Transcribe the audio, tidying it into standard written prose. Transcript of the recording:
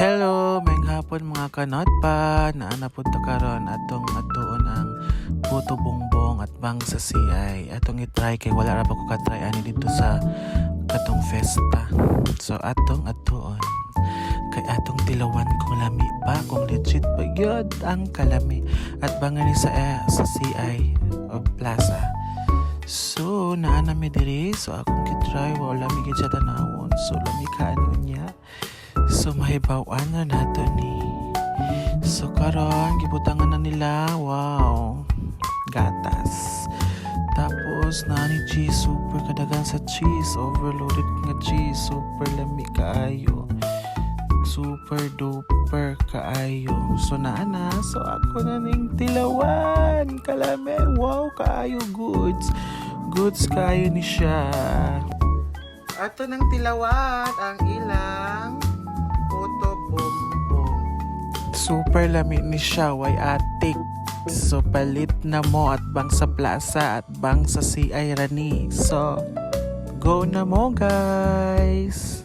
Hello, mayang hapon mga kanot pa. Naanapunta karon atong atuon ang puto bongbong at bang sa CI. Atong i-try kay wala ra pa ko ka-try ani dito sa katong festa. So atong atuon kay atong tilawan kung lami pa, kung legit pa gyud ang kalami at bangan ni sa CI o Plaza. So naana mi diri, so akong kitry wala mi gid siya tanawon. So lami kaano niya. So mahibawan na nato ni. So karon gibutangan na nila, wow, gatas. Tapos nani cheese, super kadagan sa cheese, overloaded nga cheese, super lami kaayo, super duper kaayo. So naana, so ako na ning tilawan, kalame, wow, kaayo, goods kaayo ni siya. Ato nang tilawan ang ilang puto bongbong. Super lami ni siya, way atik. So palit na mo at bang sa plaza at bang sa CI Rani. So go na mo guys.